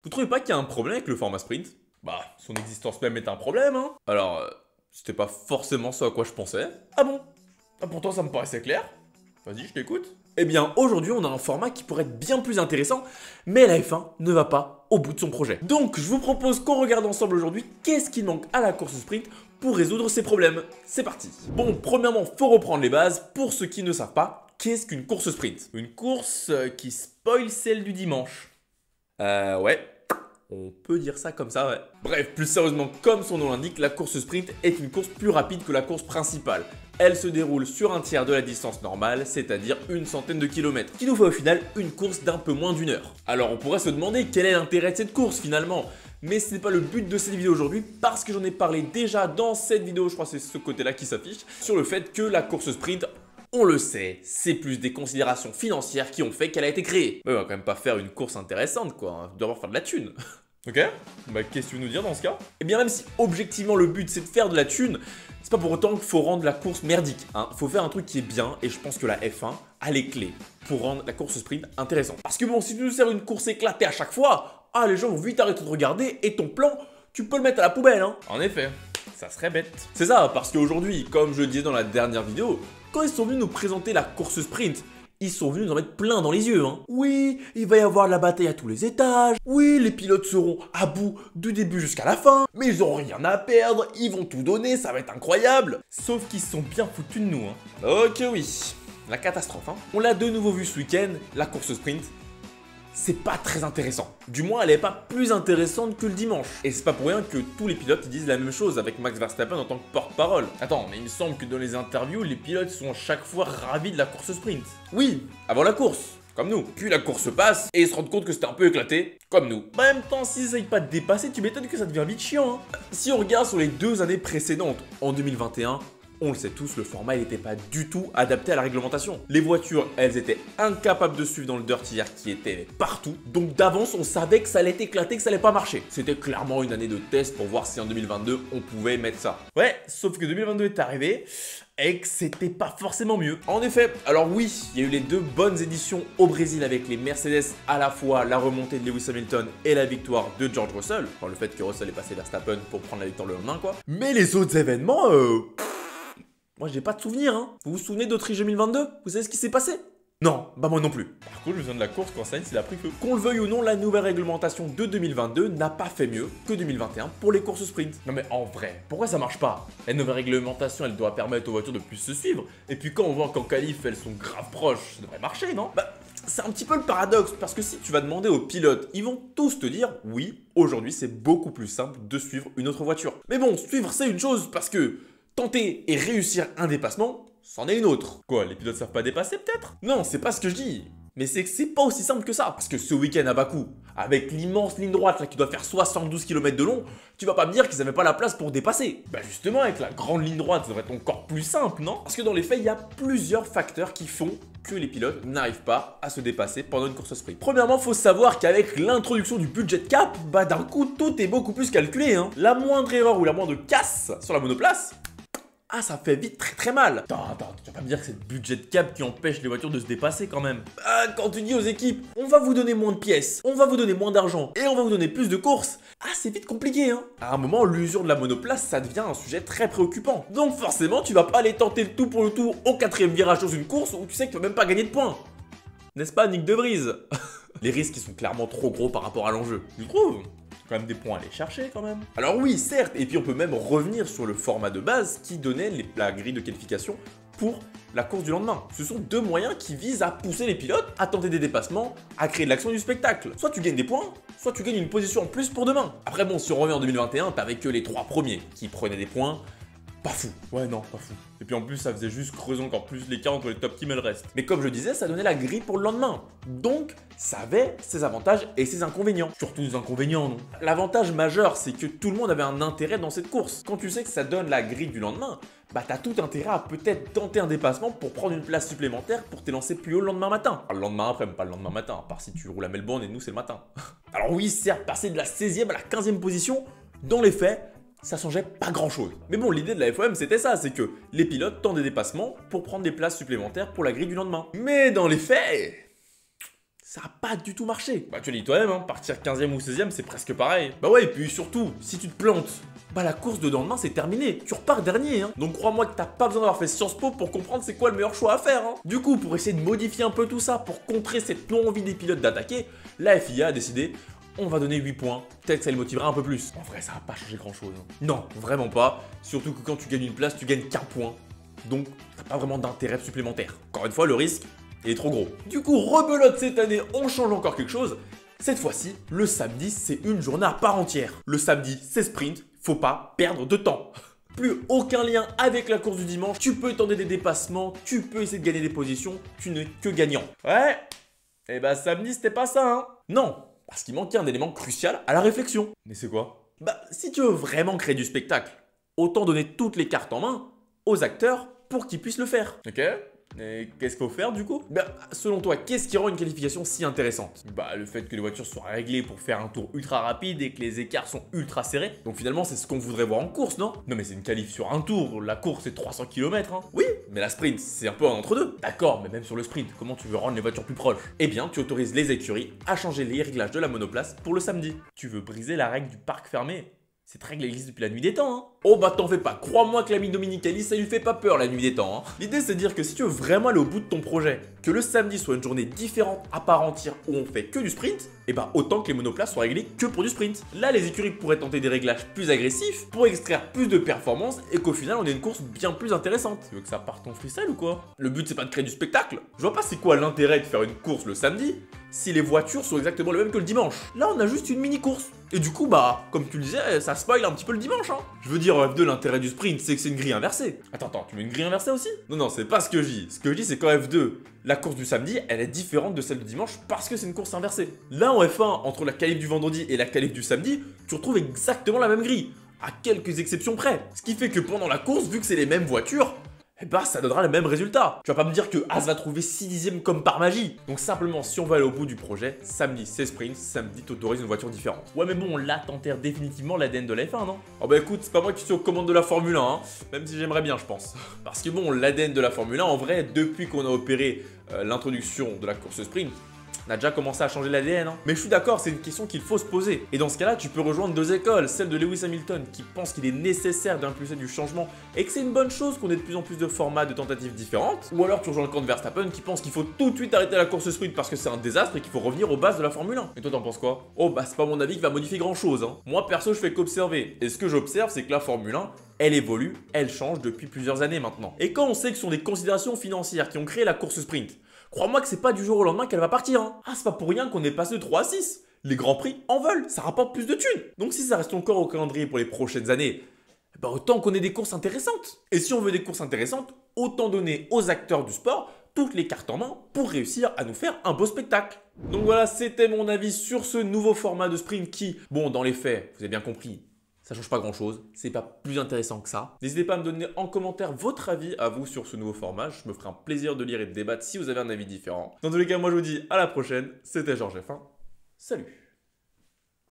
Vous trouvez pas qu'il y a un problème avec le format sprint? Bah, son existence même est un problème, hein. Alors, c'était pas forcément ça à quoi je pensais. Ah bon? Ah, pourtant ça me paraissait clair. Vas-y, je t'écoute. Eh bien, aujourd'hui, on a un format qui pourrait être bien plus intéressant, mais la F1 ne va pas au bout de son projet. Donc, je vous propose qu'on regarde ensemble aujourd'hui qu'est-ce qui manque à la course sprint pour résoudre ces problèmes. C'est parti. Bon, premièrement, faut reprendre les bases. Pour ceux qui ne savent pas, qu'est-ce qu'une course sprint? Une course qui spoil celle du dimanche. Ouais. On peut dire ça comme ça, ouais. Bref, plus sérieusement, comme son nom l'indique, la course sprint est une course plus rapide que la course principale. Elle se déroule sur un tiers de la distance normale, c'est-à-dire une centaine de kilomètres, qui nous fait au final une course d'un peu moins d'une heure. Alors on pourrait se demander quel est l'intérêt de cette course finalement, mais ce n'est pas le but de cette vidéo aujourd'hui parce que j'en ai parlé déjà dans cette vidéo, je crois que c'est ce côté-là qui s'affiche, sur le fait que la course sprint, on le sait, c'est plus des considérations financières qui ont fait qu'elle a été créée. Mais on va quand même pas faire une course intéressante quoi, on doit faire de la thune. Ok, bah qu'est-ce que tu veux nous dire dans ce cas? Eh bien même si objectivement le but c'est de faire de la thune, c'est pas pour autant qu'il faut rendre la course merdique. Faut faire un truc qui est bien et je pense que la F1 a les clés pour rendre la course sprint intéressante. Parce que bon, si tu nous sers une course éclatée à chaque fois, les gens vont vite arrêter de regarder et ton plan, tu peux le mettre à la poubelle. En effet, ça serait bête. C'est ça, parce qu'aujourd'hui, comme je le disais dans la dernière vidéo, quand ils sont venus nous présenter la course sprint, ils sont venus nous en mettre plein dans les yeux. Oui, il va y avoir la bataille à tous les étages. Oui, les pilotes seront à bout du début jusqu'à la fin. Mais ils n'auront rien à perdre, ils vont tout donner, ça va être incroyable. Sauf qu'ils sont bien foutus de nous. Ok oui, la catastrophe. On l'a de nouveau vu ce week-end, la course sprint. C'est pas très intéressant. Du moins, elle est pas plus intéressante que le dimanche. Et c'est pas pour rien que tous les pilotes disent la même chose avec Max Verstappen en tant que porte-parole. Attends, mais il me semble que dans les interviews, les pilotes sont à chaque fois ravis de la course sprint. Oui, avant la course, comme nous. Puis la course passe et ils se rendent compte que c'était un peu éclaté, comme nous. En même temps, s'ils essayent pas de dépasser, tu m'étonnes que ça devient vite chiant. Si on regarde sur les 2 années précédentes, en 2021, on le sait tous, le format n'était pas du tout adapté à la réglementation. Les voitures, elles étaient incapables de suivre dans le dirty air qui était partout. Donc d'avance, on savait que ça allait éclater, que ça allait pas marcher. C'était clairement une année de test pour voir si en 2022, on pouvait mettre ça. Ouais, sauf que 2022 est arrivé et que c'était pas forcément mieux. En effet, alors oui, il y a eu les 2 bonnes éditions au Brésil avec les Mercedes, à la fois la remontée de Lewis Hamilton et la victoire de George Russell. Enfin, le fait que Russell ait passé Verstappen pour prendre la victoire le lendemain, quoi. Mais les autres événements, moi, j'ai pas de souvenir, Vous vous souvenez d'Autriche 2022? Vous savez ce qui s'est passé? Non, bah moi non plus. Par contre, je viens de la course quand Sainz il a pris feu. Qu'on le veuille ou non, la nouvelle réglementation de 2022 n'a pas fait mieux que 2021 pour les courses sprint. Non mais en vrai, pourquoi ça marche pas? La nouvelle réglementation, elle doit permettre aux voitures de plus se suivre. Et puis quand on voit qu'en qualif, elles sont grave proches, ça devrait marcher, non? Bah, c'est un petit peu le paradoxe, parce que si tu vas demander aux pilotes, ils vont tous te dire, oui, aujourd'hui c'est beaucoup plus simple de suivre une autre voiture. Mais bon, suivre c'est une chose, parce que tenter et réussir un dépassement, c'en est une autre. Quoi, les pilotes savent pas dépasser peut-être? Non, c'est pas ce que je dis. Mais c'est que c'est pas aussi simple que ça. Parce que ce week-end à Bakou, avec l'immense ligne droite là, qui doit faire 72 km de long, tu vas pas me dire qu'ils avaient pas la place pour dépasser. Bah justement, avec la grande ligne droite, ça devrait être encore plus simple, non? Parce que dans les faits, il y a plusieurs facteurs qui font que les pilotes n'arrivent pas à se dépasser pendant une course sprint. Premièrement, faut savoir qu'avec l'introduction du budget cap, bah d'un coup, tout est beaucoup plus calculé. La moindre erreur ou la moindre casse sur la monoplace, ça fait vite très mal. Attends, tu vas pas me dire que c'est le budget de cap qui empêche les voitures de se dépasser quand même. Quand tu dis aux équipes, on va vous donner moins de pièces, on va vous donner moins d'argent et on va vous donner plus de courses, c'est vite compliqué. À un moment, l'usure de la monoplace, ça devient un sujet très préoccupant. Donc forcément, tu vas pas aller tenter le tout pour le tout au 4e virage dans une course où tu sais que tu vas même pas gagner de points. N'est-ce pas, Nick De Vries? Les risques, ils sont clairement trop gros par rapport à l'enjeu. Tu trouves? Quand même des points à aller chercher quand même. Alors oui, certes, et puis on peut même revenir sur le format de base qui donnait la grille de qualification pour la course du lendemain. Ce sont 2 moyens qui visent à pousser les pilotes à tenter des dépassements, à créer de l'action et du spectacle. Soit tu gagnes des points, soit tu gagnes une position en plus pour demain. Après bon, si on revient en 2021, t'avais que les 3 premiers qui prenaient des points. Pas fou. Ouais, non, pas fou. Et puis en plus, ça faisait juste creuser encore plus l'écart entre les top teams et le reste. Mais comme je disais, ça donnait la grille pour le lendemain. Donc, ça avait ses avantages et ses inconvénients. Surtout des inconvénients, non? L'avantage majeur, c'est que tout le monde avait un intérêt dans cette course. Quand tu sais que ça donne la grille du lendemain, bah t'as tout intérêt à peut-être tenter un dépassement pour prendre une place supplémentaire pour t'élancer plus haut le lendemain matin. Enfin, le lendemain après, mais pas le lendemain matin, à part si tu roules à Melbourne et nous c'est le matin. Alors oui, certes, passer de la 16e à la 15e position, dans les faits, ça changeait pas grand chose. Mais bon, l'idée de la FOM c'était ça, c'est que les pilotes tentent des dépassements pour prendre des places supplémentaires pour la grille du lendemain. Mais dans les faits, ça a pas du tout marché. Bah tu le dis toi-même, hein, partir 15e ou 16e, c'est presque pareil. Bah ouais, et puis surtout, si tu te plantes, bah la course de lendemain c'est terminé, tu repars dernier. Hein. Donc crois-moi que t'as pas besoin d'avoir fait Sciences Po pour comprendre c'est quoi le meilleur choix à faire. Hein. Du coup, pour essayer de modifier un peu tout ça, pour contrer cette non-envie des pilotes d'attaquer, la FIA a décidé, on va donner 8 points, peut-être que ça les motivera un peu plus. En vrai, ça va pas changer grand-chose. Hein. Non, vraiment pas, surtout que quand tu gagnes une place, tu gagnes qu'un point. Donc, t'as pas vraiment d'intérêt supplémentaire. Encore une fois, le risque est trop gros. Du coup, rebelote cette année, on change encore quelque chose. Cette fois-ci, le samedi, c'est une journée à part entière. Le samedi, c'est sprint, faut pas perdre de temps. Plus aucun lien avec la course du dimanche, tu peux tenter des dépassements, tu peux essayer de gagner des positions, tu n'es que gagnant. Ouais, et bah samedi, c'était pas ça, hein. Non, parce qu'il manquait un élément crucial à la réflexion. Mais c'est quoi? Bah, si tu veux vraiment créer du spectacle, autant donner toutes les cartes en main aux acteurs pour qu'ils puissent le faire. Ok? Et qu'est-ce qu'il faut faire du coup? Bah, selon toi, qu'est-ce qui rend une qualification si intéressante? Bah, le fait que les voitures soient réglées pour faire un tour ultra rapide et que les écarts sont ultra serrés. Donc finalement, c'est ce qu'on voudrait voir en course, non? Non mais c'est une qualif sur un tour, la course c'est 300 km, hein. Oui, mais la sprint, c'est un peu un entre-deux. D'accord, mais même sur le sprint, comment tu veux rendre les voitures plus proches? Eh bien, tu autorises les écuries à changer les réglages de la monoplace pour le samedi. Tu veux briser la règle du parc fermé? Cette règle existe depuis la nuit des temps, hein. Oh bah t'en fais pas, crois-moi que l'ami Dominicali, ça lui fait pas peur la nuit des temps, hein. L'idée c'est de dire que si tu veux vraiment aller au bout de ton projet, que le samedi soit une journée différente à part entière où on fait que du sprint, et bah autant que les monoplaces soient réglées que pour du sprint. Là les écuries pourraient tenter des réglages plus agressifs pour extraire plus de performance et qu'au final on ait une course bien plus intéressante. Tu veux que ça parte en freestyle ou quoi? Le but c'est pas de créer du spectacle. Je vois pas c'est quoi l'intérêt de faire une course le samedi si les voitures sont exactement les mêmes que le dimanche. Là on a juste une mini course. Et du coup bah, comme tu le disais, ça spoil un petit peu le dimanche, hein. Je veux dire en F2 l'intérêt du sprint c'est que c'est une grille inversée. Attends, tu mets une grille inversée aussi? Non, c'est pas ce que je dis. Ce que je dis c'est qu'en F2, la course du samedi, elle est différente de celle du dimanche parce que c'est une course inversée. Là en F1, entre la qualif du vendredi et la qualif du samedi, tu retrouves exactement la même grille, à quelques exceptions près. Ce qui fait que pendant la course, vu que c'est les mêmes voitures, eh bah ça donnera le même résultat. Tu vas pas me dire que As va trouver 6 dixièmes comme par magie. Donc simplement, si on veut aller au bout du projet, samedi c'est sprint, samedi t'autorises une voiture différente. Ouais mais bon, là t'enterres définitivement l'ADN de la F1, non? Oh bah écoute, c'est pas moi qui suis aux commandes de la Formule 1, hein, même si j'aimerais bien je pense. Parce que bon, l'ADN de la Formule 1, en vrai, depuis qu'on a opéré l'introduction de la course sprint, on a déjà commencé à changer l'ADN. Hein. Mais je suis d'accord, c'est une question qu'il faut se poser. Et dans ce cas-là, tu peux rejoindre deux écoles. Celle de Lewis Hamilton qui pense qu'il est nécessaire d'impulser du changement et que c'est une bonne chose qu'on ait de plus en plus de formats, de tentatives différentes. Ou alors tu rejoins le camp de Verstappen qui pense qu'il faut tout de suite arrêter la course sprint parce que c'est un désastre et qu'il faut revenir aux bases de la Formule 1. Et toi t'en penses quoi? Oh bah c'est pas mon avis qui va modifier grand chose. Hein. Moi perso je fais qu'observer. Et ce que j'observe c'est que la Formule 1, elle évolue, elle change depuis plusieurs années maintenant. Et quand on sait que ce sont des considérations financières qui ont créé la course sprint, crois-moi que c'est pas du jour au lendemain qu'elle va partir. Hein. Ah, c'est pas pour rien qu'on est passé de 3 à 6. Les grands prix en veulent, ça rapporte plus de thunes. Donc si ça reste encore au calendrier pour les prochaines années, bah autant qu'on ait des courses intéressantes. Et si on veut des courses intéressantes, autant donner aux acteurs du sport toutes les cartes en main pour réussir à nous faire un beau spectacle. Donc voilà, c'était mon avis sur ce nouveau format de sprint qui, bon, dans les faits, vous avez bien compris, ça change pas grand chose, c'est pas plus intéressant que ça. N'hésitez pas à me donner en commentaire votre avis à vous sur ce nouveau format, je me ferai un plaisir de lire et de débattre si vous avez un avis différent. Dans tous les cas, moi je vous dis à la prochaine, c'était Georges F1, salut!